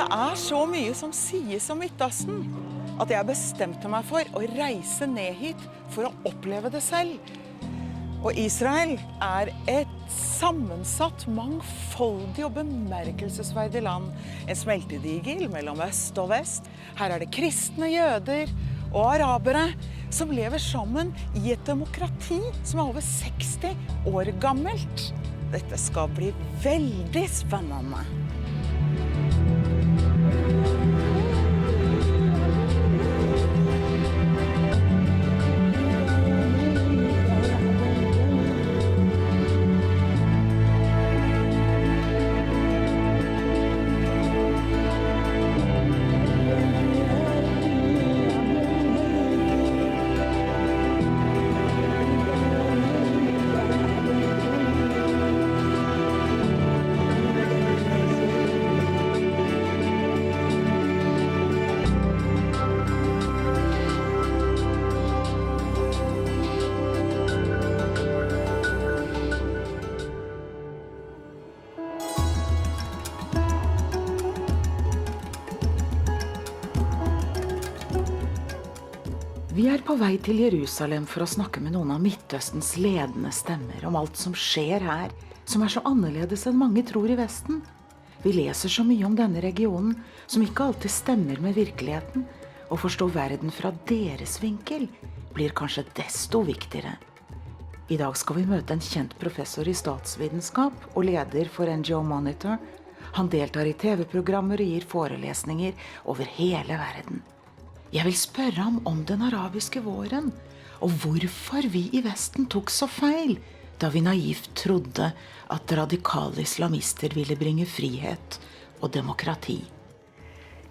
Det så mye som sies om Midtøsten, at jeg bestemte meg for å reise ned hit for å oppleve det selv. Og Israel et sammensatt, mangfoldig og bemerkelsesverdig land. En smeltedigel mellom øst og vest. Her det kristne, jøder og arabere som lever sammen i et demokrati som over 60 år gammelt. Dette skal bli veldig spennende. Vi på vei til Jerusalem for å snakke med noen av Midtøstens ledende stemmer om alt som skjer her, som så annerledes enn mange tror i Vesten. Vi leser så mye om denne regionen, som ikke alltid stemmer med virkeligheten. Å forstå verden fra deres vinkel blir kanskje desto viktigere. I dag skal vi møte en kjent professor i statsvitenskap og leder for NGO Monitor. Han deltar i TV-programmer og gir forelesninger over hele verden. Jeg vil spørre ham om den arabiske våren, og hvorfor vi i Vesten tok så feil, da vi naivt trodde at radikale islamister ville bringe frihet og demokrati.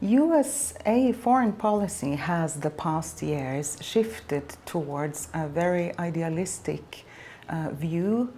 USA foreign policy has the past years shifted towards a very idealistic view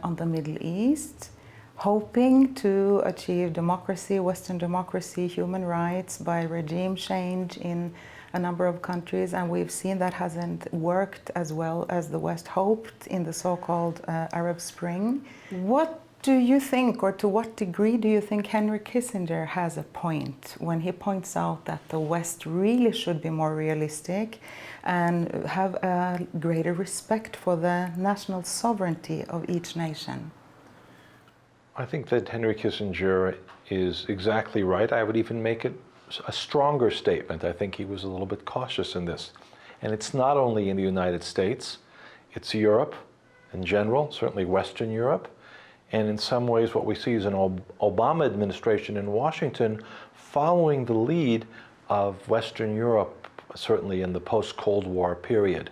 on the Middle East, hoping to achieve democracy, Western democracy, human rights by regime change in a number of countries, and we've seen that hasn't worked as well as the West hoped in the so-called Arab Spring. What do you think, or to what degree do you think Henry Kissinger has a point when he points out that the West really should be more realistic and have a greater respect for the national sovereignty of each nation? I think that Henry Kissinger is exactly right. I would even make it a stronger statement. I think he was a little bit cautious in this. And it's not only in the United States, it's Europe in general, certainly Western Europe. And in some ways what we see is an Obama administration in Washington following the lead of Western Europe, certainly in the post-Cold War period,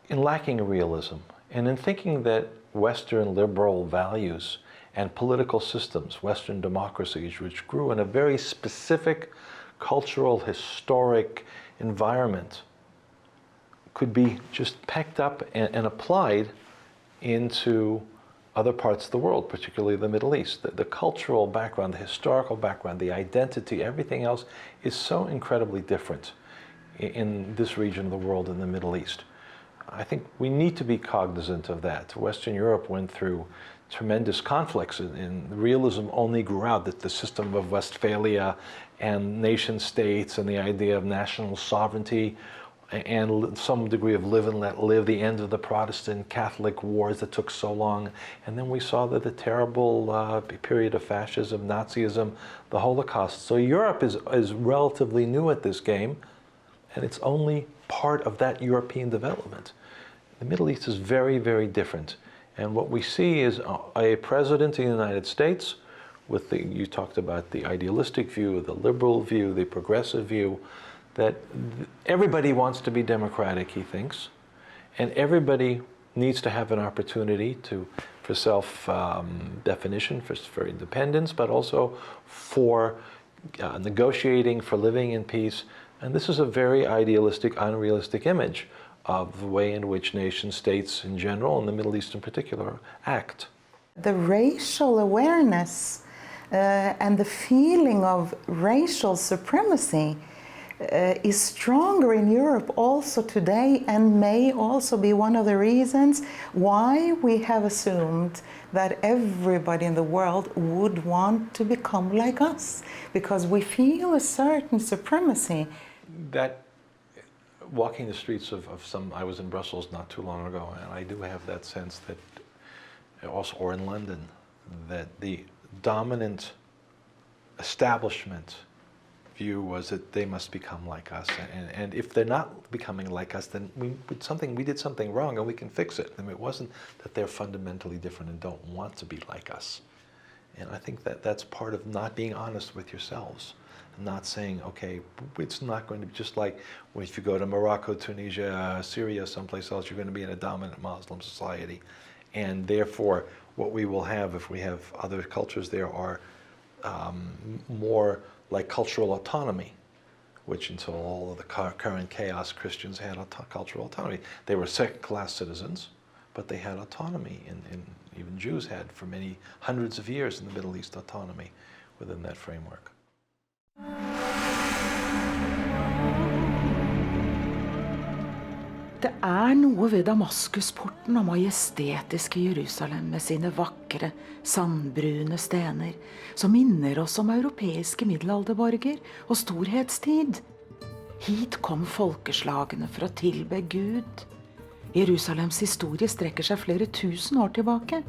in lacking realism and in thinking that Western liberal values and political systems, Western democracies, which grew in a very specific cultural, historic environment, could be just packed up and applied into other parts of the world, particularly the Middle East. The cultural background, the historical background, the identity, everything else is so incredibly different in this region of the world, in the Middle East. I think we need to be cognizant of that. Western Europe went through tremendous conflicts, and realism only grew out, that the system of Westphalia and nation states and the idea of national sovereignty and some degree of live and let live, the end of the Protestant Catholic wars that took so long. And then we saw that the terrible period of fascism, Nazism, the Holocaust. So Europe is relatively new at this game, and it's only part of that European development. The Middle East is very, very different. And what we see is a president in the United States with you talked about the idealistic view, the liberal view, the progressive view, that everybody wants to be democratic, he thinks, and everybody needs to have an opportunity for self-definition, for independence, but also for negotiating, for living in peace. And this is a very idealistic, unrealistic image of the way in which nation states in general, and the Middle East in particular, act. The racial awareness and the feeling of racial supremacy is stronger in Europe also today, and may also be one of the reasons why we have assumed that everybody in the world would want to become like us, because we feel a certain supremacy. That walking the streets of some, I was in Brussels not too long ago, and I do have that sense that, also, or in London, that the dominant establishment view was that they must become like us, and if they're not becoming like us, then we did something wrong, and we can fix it. I mean, it wasn't that they're fundamentally different and don't want to be like us. And I think that that's part of not being honest with yourselves, not saying, okay, it's not going to be just like if you go to Morocco, Tunisia, Syria, someplace else, you're going to be in a dominant Muslim society, and therefore what we will have if we have other cultures there are more like cultural autonomy, which until all of the current chaos, Christians had cultural autonomy. They were second-class citizens, but they had autonomy, and even Jews had for many hundreds of years in the Middle East autonomy within that framework. Det noe ved Damaskusporten og majestetiske Jerusalem med sine vakre, sandbrune stener som minner oss om europeiske middelalderborger og storhetstid. Hit kom folkeslagene for å tilbe Gud. Jerusalems historie strekker seg flere tusen år tilbake.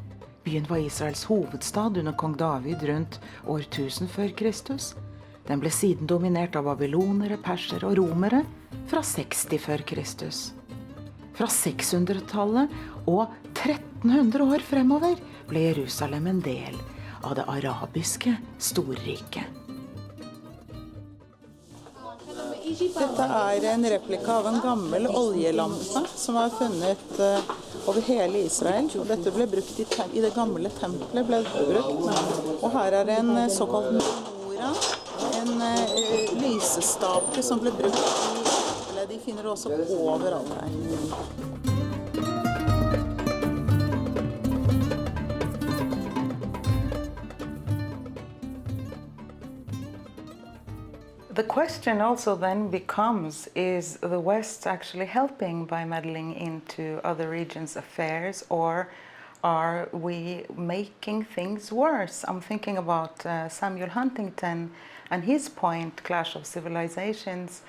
Byen var Israels hovedstad under kong David rundt år 1000 før Kristus. Den ble siden dominert av babylonere, persere og romere fra 60 før Kristus. Fra 600-tallet og 1300 år fremover ble Jerusalem en del av det arabiske storriket. Dette en replika av en gammel oljelampe som var funnet over hele Israel. Og dette ble brukt i det gamle tempelet. Ble brukt. Og her en såkalt menorah, en lysestake som ble brukt i tempelet. De finner også overalt her. The question also then becomes, is the West actually helping by meddling into other regions' affairs, or are we making things worse? I'm thinking about Samuel Huntington and his point, Clash of Civilizations,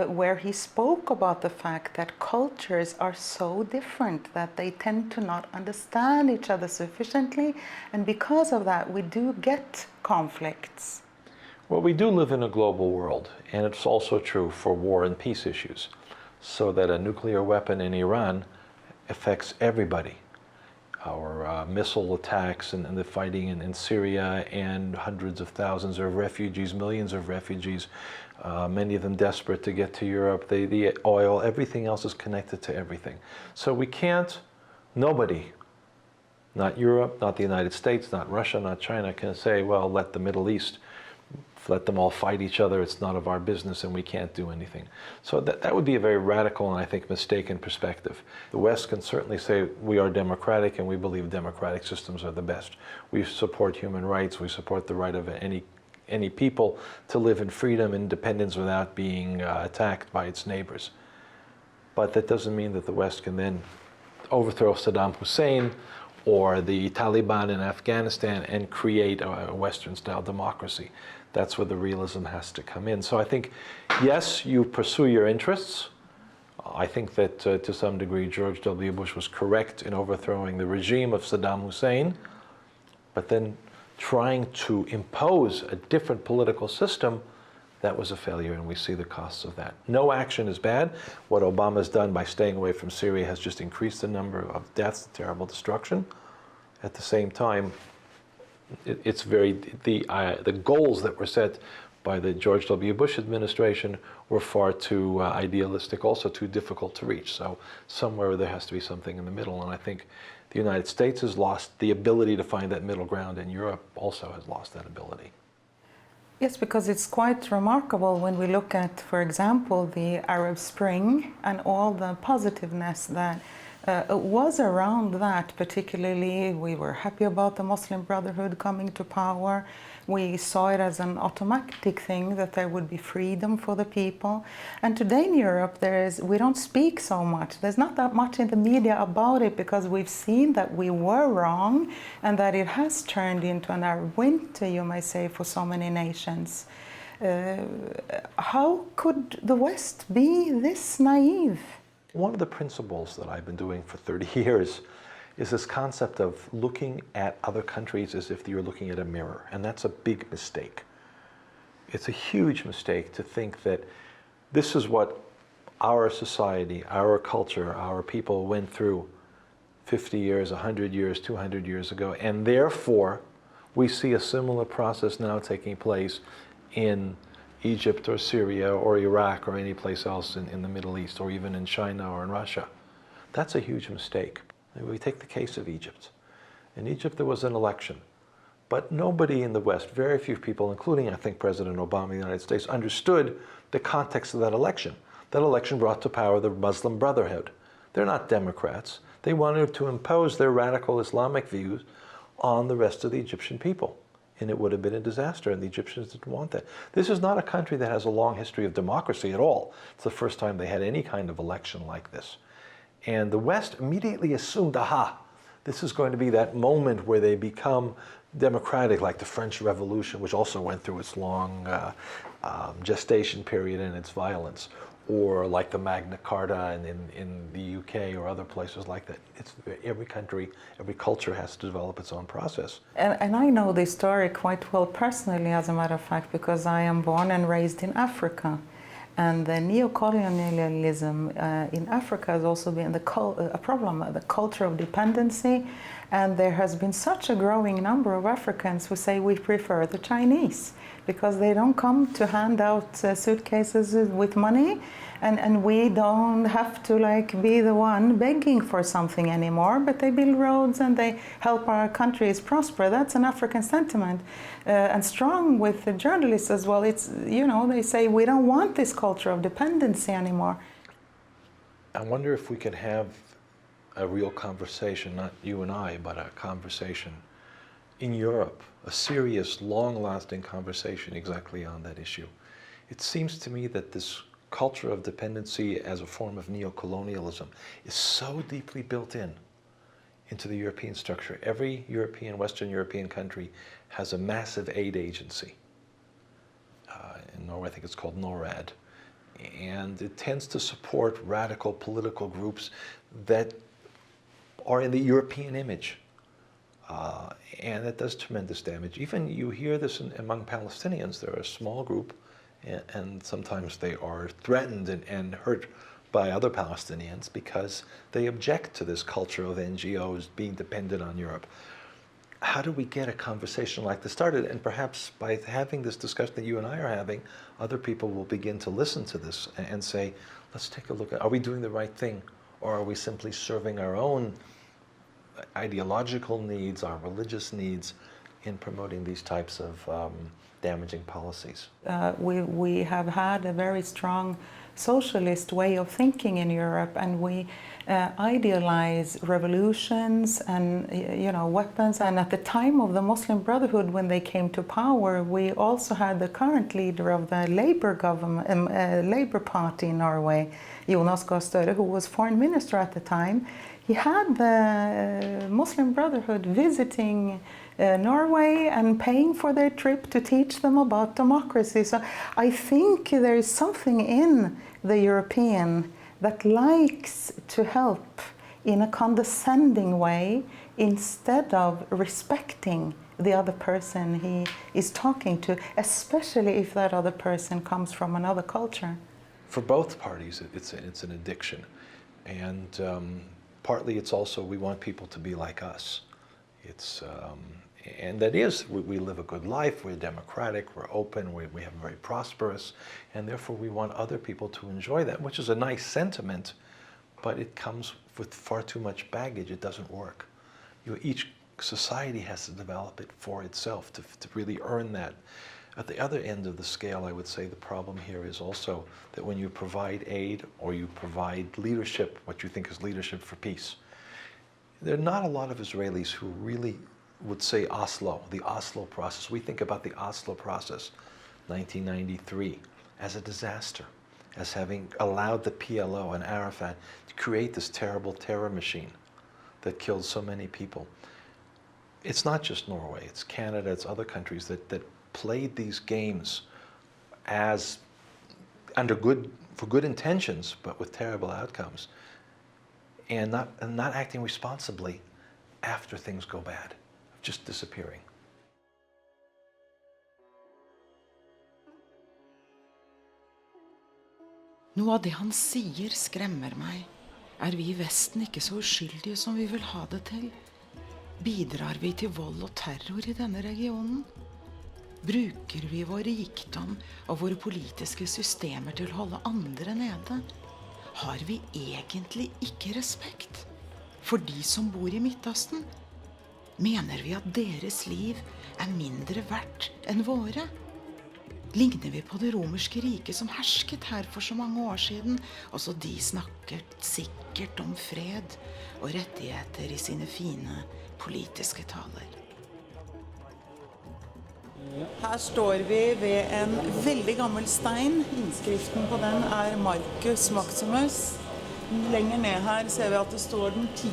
where he spoke about the fact that cultures are so different that they tend to not understand each other sufficiently, and because of that we do get conflicts. Well, we do live in a global world, and it's also true for war and peace issues, so that a nuclear weapon in Iran affects everybody. Our missile attacks and the fighting in Syria, and hundreds of thousands of refugees, millions of refugees, many of them desperate to get to Europe, the oil, everything else is connected to everything. So we can't, nobody, not Europe, not the United States, not Russia, not China, can say, well, let the Middle East, let them all fight each other, it's not of our business and we can't do anything. So that would be a very radical and I think mistaken perspective. The West can certainly say we are democratic and we believe democratic systems are the best. We support human rights, we support the right of any people to live in freedom and independence without being attacked by its neighbors. But that doesn't mean that the West can then overthrow Saddam Hussein or the Taliban in Afghanistan and create a Western-style democracy. That's where the realism has to come in. So I think, yes, you pursue your interests. I think that to some degree George W. Bush was correct in overthrowing the regime of Saddam Hussein, but then trying to impose a different political system, that was a failure, and we see the costs of that. No action is bad. What Obama's done by staying away from Syria has just increased the number of deaths, terrible destruction. At the same time, it's the goals that were set by the George W. Bush administration were far too idealistic, also too difficult to reach. So somewhere there has to be something in the middle, and I think the United States has lost the ability to find that middle ground, and Europe also has lost that ability. Yes, because it's quite remarkable when we look at, for example, the Arab Spring and all the positiveness that was around that. Particularly, we were happy about the Muslim Brotherhood coming to power. We saw it as an automatic thing that there would be freedom for the people. And today in Europe, we don't speak so much. There's not that much in the media about it because we've seen that we were wrong and that it has turned into an Arab winter, you may say, for so many nations. How could the West be this naive? One of the principles that I've been doing for 30 years is this concept of looking at other countries as if you're looking at a mirror, and that's a big mistake. It's a huge mistake to think that this is what our society, our culture, our people went through 50 years, 100 years, 200 years ago, and therefore we see a similar process now taking place in Egypt or Syria or Iraq or any place else in the Middle East or even in China or in Russia. That's a huge mistake. We take the case of Egypt. In Egypt there was an election, but nobody in the West, very few people, including I think President Obama of the United States, understood the context of that election. That election brought to power the Muslim Brotherhood. They're not Democrats. They wanted to impose their radical Islamic views on the rest of the Egyptian people. And it would have been a disaster, and the Egyptians didn't want that. This is not a country that has a long history of democracy at all. It's the first time they had any kind of election like this. And the West immediately assumed, aha, this is going to be that moment where they become democratic, like the French Revolution, which also went through its long gestation period and its violence, or like the Magna Carta in the UK or other places like that. Every country, every culture has to develop its own process. And I know this story quite well personally, as a matter of fact, because I am born and raised in Africa. And the neo-colonialism in Africa has also been a problem, the culture of dependency. And there has been such a growing number of Africans who say we prefer the Chinese because they don't come to hand out suitcases with money, and we don't have to be the one begging for something anymore, but they build roads and they help our countries prosper. That's an African sentiment, and strong with the journalists as well. It's, they say we don't want this culture of dependency anymore. I wonder if we could have a real conversation, not you and I, but a conversation in Europe, a serious, long-lasting conversation exactly on that issue. It seems to me that this culture of dependency as a form of neo-colonialism is so deeply built into the European structure. Every Western European country has a massive aid agency. In Norway, I think it's called NORAD. And it tends to support radical political groups that are in the European image. And that does tremendous damage. Even you hear this among Palestinians. They're a small group, and sometimes they are threatened and hurt by other Palestinians because they object to this culture of NGOs being dependent on Europe. How do we get a conversation like this started? And perhaps by having this discussion that you and I are having, other people will begin to listen to this and say, let's take a look at, are we doing the right thing? Or are we simply serving our own ideological needs, our religious needs, in promoting these types of damaging policies? We have had a very strong socialist way of thinking in Europe, and we idealize revolutions and weapons. And at the time of the Muslim Brotherhood, when they came to power, we also had the current leader of the Labour government, Labour Party in Norway, Jonas Gahr Støre, who was foreign minister at the time. He had the Muslim Brotherhood visiting Norway and paying for their trip to teach them about democracy. So I think there is something in the European that likes to help in a condescending way instead of respecting the other person he is talking to, especially if that other person comes from another culture. For both parties, it's an addiction. And partly it's also we want people to be like us. And that is, we live a good life, we're democratic, we're open, we have very prosperous, and therefore we want other people to enjoy that, which is a nice sentiment, but it comes with far too much baggage. It doesn't work. Each society has to develop it for itself to really earn that At the other end of the scale, I would say the problem here is also that when you provide aid or you provide leadership, what you think is leadership for peace, there are not a lot of Israelis who really would say Oslo, the Oslo process. We think about the Oslo process, 1993, as a disaster, as having allowed the PLO and Arafat to create this terrible terror machine that killed so many people. It's not just Norway, it's Canada, it's other countries that played these games as for good intentions, but with terrible outcomes, and not acting responsibly after things go bad, just disappearing. Noe av det han sier skremmer meg. Er vi i Vesten ikke så uskyldige som vi vil ha det til? Bidrar vi til vold og terror i denne regionen? Bruker vi vår rikdom og våre politiske systemer til å holde andre nede? Har vi egentlig ikke respekt for de som bor i Midtøsten? Mener vi at deres liv er mindre verdt enn våre? Ligner vi på det romerske riket som hersket her for så mange år siden? Også de snakket sikkert om fred og rettigheter i sine fine politiske taler. Her står vi ved en veldig gammel stein. Innskriften på den er Marcus Maximus. Lenger ned her ser vi at det står den 10.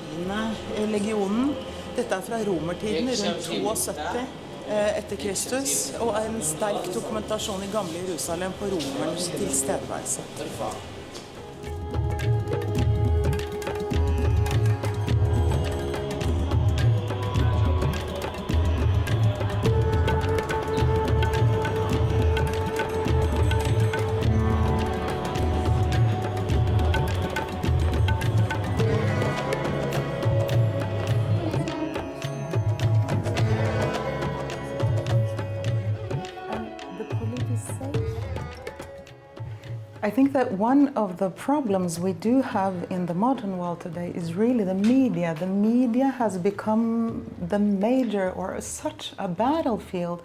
legionen. Dette er fra romertiden, rundt 72 etter Kristus, og er en sterk dokumentasjon i gamle Jerusalem på romernes tilstedeværelse. I think that one of the problems we do have in the modern world today is really the media. The media has become the major or such a battlefield.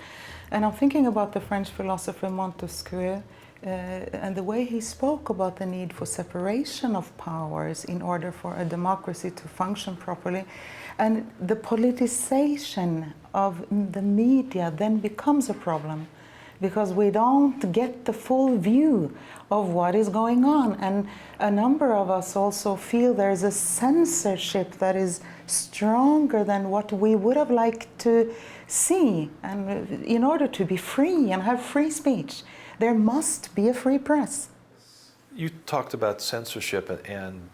And I'm thinking about the French philosopher Montesquieu and the way he spoke about the need for separation of powers in order for a democracy to function properly. And the politicization of the media then becomes a problem, because we don't get the full view of what is going on. And a number of us also feel there's a censorship that is stronger than what we would have liked to see. And in order to be free and have free speech, there must be a free press. You talked about censorship, and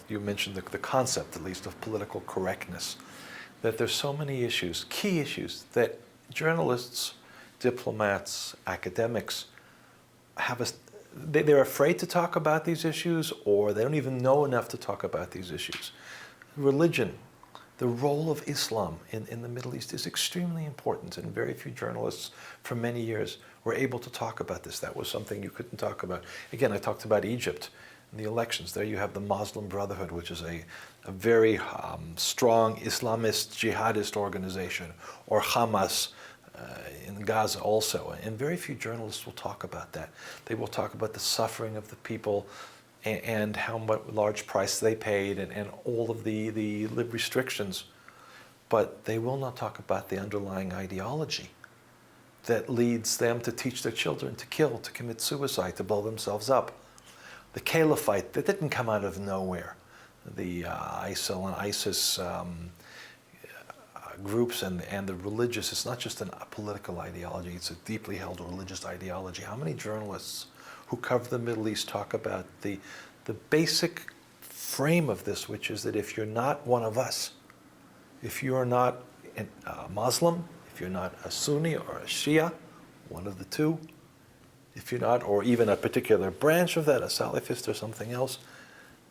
you mentioned the concept, at least, of political correctness, that there's so many issues, key issues, that journalists, diplomats, academics they're afraid to talk about these issues, or they don't even know enough to talk about these issues. Religion, the role of Islam in the Middle East is extremely important, and very few journalists for many years were able to talk about this. That was something you couldn't talk about. Again, I talked about Egypt and the elections. There you have the Muslim Brotherhood, which is a very strong Islamist jihadist organization, or Hamas, in Gaza also, and very few journalists will talk about that. They will talk about the suffering of the people and how much large price they paid and all of the restrictions, but they will not talk about the underlying ideology that leads them to teach their children to kill, to commit suicide, to blow themselves up. The caliphate, that didn't come out of nowhere. The ISIL and ISIS groups and the religious, it's not just a political ideology, it's a deeply held religious ideology. How many journalists who cover the Middle East talk about the basic frame of this, which is that if you're not one of us, if you're not a Muslim, if you're not a Sunni or a Shia, one of the two, if you're not, or even a particular branch of that, a Salafist or something else,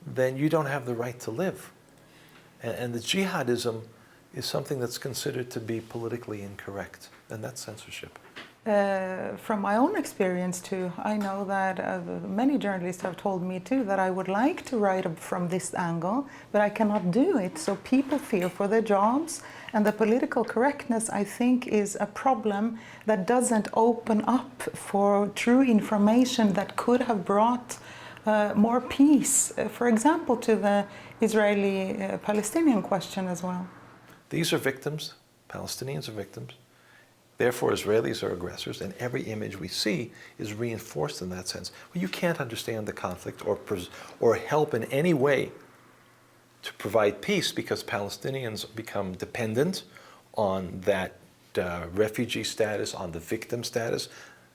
then you don't have the right to live. And the jihadism is something that's considered to be politically incorrect, and that's censorship. From my own experience too, I know that many journalists have told me too that I would like to write from this angle, but I cannot do it. So people fear for their jobs, and the political correctness, I think, is a problem that doesn't open up for true information that could have brought more peace, for example, to the Israeli-Palestinian question as well. These are victims. Palestinians are victims. Therefore, Israelis are aggressors, and every image we see is reinforced in that sense. Well, you can't understand the conflict or help in any way to provide peace because Palestinians become dependent on that refugee status, on the victim status.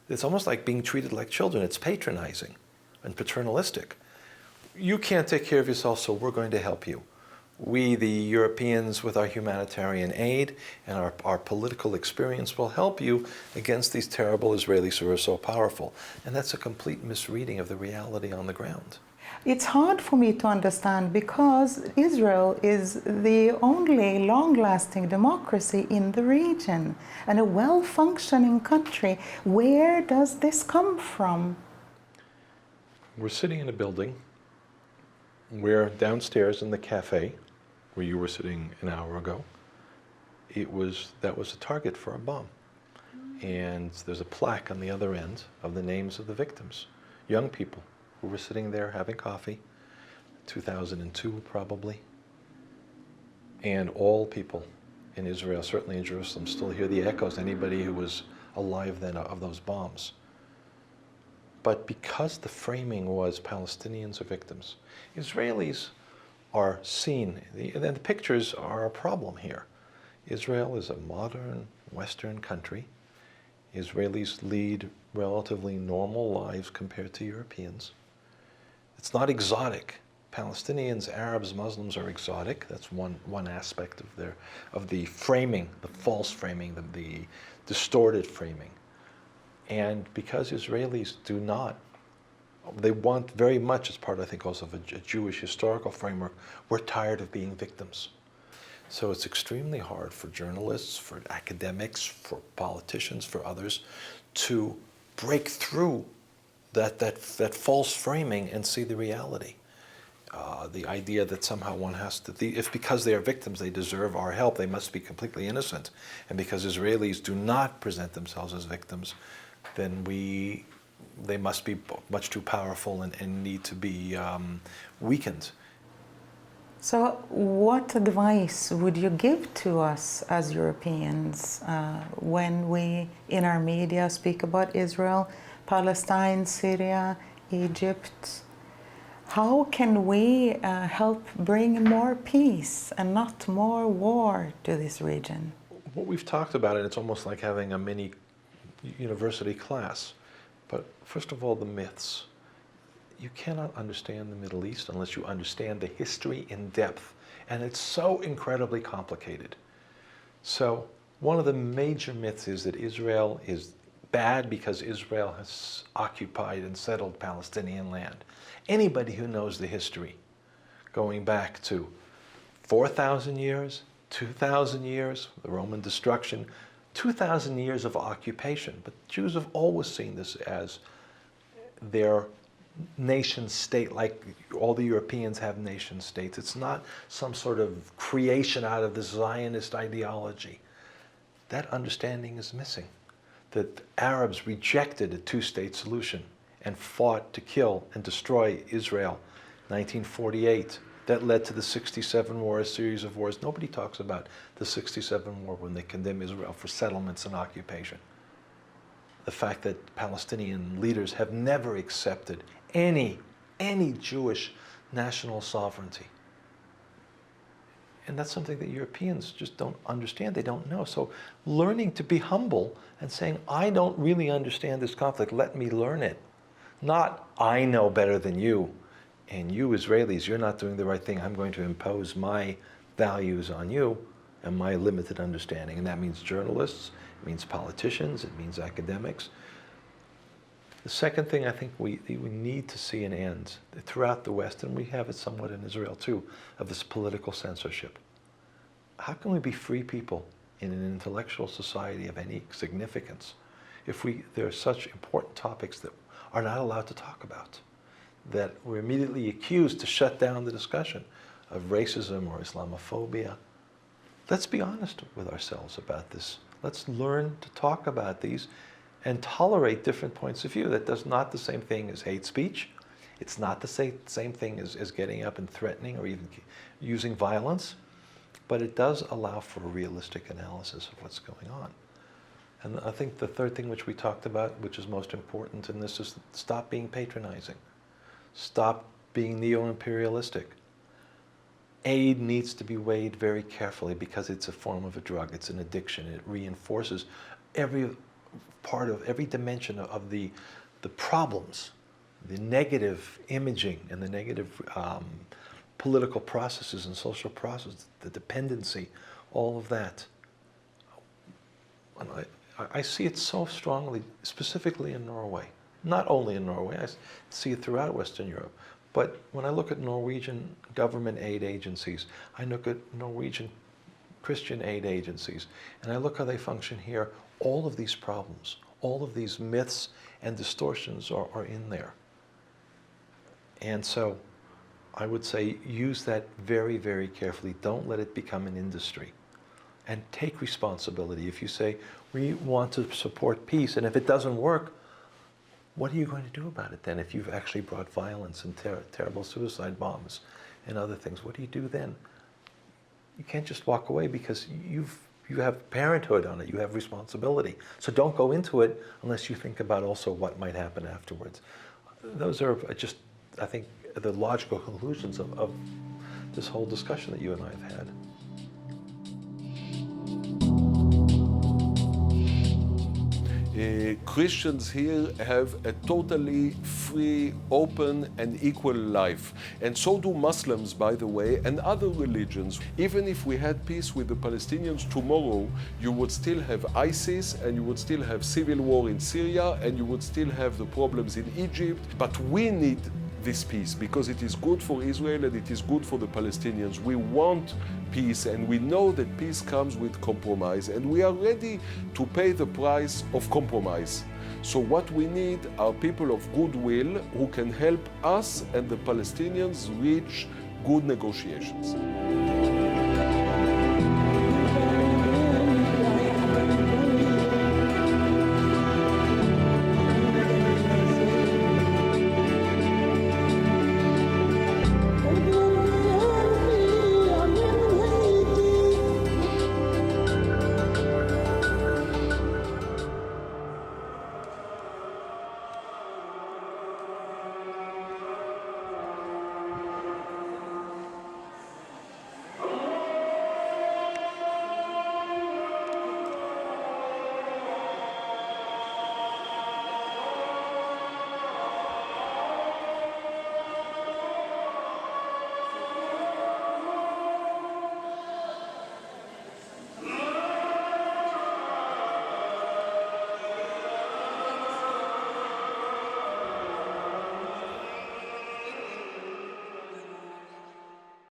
It's almost like being treated like children. It's patronizing and paternalistic. You can't take care of yourself, so we're going to help you. We, the Europeans, with our humanitarian aid and our political experience, will help you against these terrible Israelis who are so powerful. And that's a complete misreading of the reality on the ground. It's hard for me to understand because Israel is the only long-lasting democracy in the region and a well-functioning country. Where does this come from? We're sitting in a building. We're downstairs in the cafe where you were sitting an hour ago. That was a target for a bomb. And there's a plaque on the other end of the names of the victims, young people who were sitting there having coffee, 2002 probably. And all people in Israel, certainly in Jerusalem, still hear the echoes, anybody who was alive then, of those bombs. But because the framing was Palestinians are victims, Israelis are seen, and the pictures are a problem here. Israel is a modern Western country. Israelis lead relatively normal lives compared to Europeans. It's not exotic. Palestinians, Arabs, Muslims are exotic. That's one aspect of the framing, the false framing, the distorted framing. And because Israelis do not, they want very much, as part, I think, also of a Jewish historical framework, we're tired of being victims. So it's extremely hard for journalists, for academics, for politicians, for others, to break through that false framing and see the reality. The idea that somehow one has to, if because they are victims they deserve our help, they must be completely innocent. And because Israelis do not present themselves as victims, then they must be much too powerful and need to be weakened. So what advice would you give to us as Europeans when we, in our media, speak about Israel, Palestine, Syria, Egypt? How can we help bring more peace and not more war to this region? What we've talked about, and it's almost like having a mini university class. But first of all, the myths. You cannot understand the Middle East unless you understand the history in depth. And it's so incredibly complicated. So one of the major myths is that Israel is bad because Israel has occupied and settled Palestinian land. Anybody who knows the history, going back to 4,000 years, 2,000 years, the Roman destruction, 2,000 years of occupation. But Jews have always seen this as their nation state, like all the Europeans have nation states. It's not some sort of creation out of the Zionist ideology. That understanding is missing. That Arabs rejected a two-state solution and fought to kill and destroy Israel. 1948, that led to the 67 war, a series of wars. Nobody talks about the 67 war when they condemn Israel for settlements and occupation. The fact that Palestinian leaders have never accepted any Jewish national sovereignty. And that's something that Europeans just don't understand, they don't know. So learning to be humble and saying, I don't really understand this conflict, let me learn it. Not, I know better than you, and you Israelis, you're not doing the right thing, I'm going to impose my values on you and my limited understanding. And that means journalists, it means politicians, it means academics. The second thing I think we need to see an end throughout the West, and we have it somewhat in Israel too, of this political censorship. How can we be free people in an intellectual society of any significance if there are such important topics that are not allowed to talk about, that we're immediately accused to shut down the discussion of racism or Islamophobia. Let's be honest with ourselves about this. Let's learn to talk about these and tolerate different points of view. That does not the same thing as hate speech. It's not the same thing as getting up and threatening or even using violence, but it does allow for a realistic analysis of what's going on. And I think the third thing which we talked about, which is most important in this, is stop being patronizing. Stop being neo-imperialistic. Aid needs to be weighed very carefully because it's a form of a drug. It's an addiction. It reinforces every part of every dimension of the problems, the negative imaging and the negative political processes and social processes, the dependency, all of that. And I see it so strongly, specifically in Norway. Not only in Norway, I see it throughout Western Europe. But when I look at Norwegian government aid agencies, I look at Norwegian Christian aid agencies, and I look how they function here, all of these problems, all of these myths and distortions are in there. And so I would say use that very, very carefully. Don't let it become an industry. And take responsibility. If you say, we want to support peace, and if it doesn't work, what are you going to do about it then? If you've actually brought violence and terrible suicide bombs and other things, what do you do then? You can't just walk away because you have parenthood on it, you have responsibility. So don't go into it unless you think about also what might happen afterwards. Those are just, I think, the logical conclusions of this whole discussion that you and I have had. Christians here have a totally free, open, and equal life. And so do Muslims, by the way, and other religions. Even if we had peace with the Palestinians tomorrow, you would still have ISIS, and you would still have civil war in Syria, and you would still have the problems in Egypt. But we need this peace because it is good for Israel and it is good for the Palestinians. We want peace, and we know that peace comes with compromise, and we are ready to pay the price of compromise. So what we need are people of goodwill who can help us and the Palestinians reach good negotiations.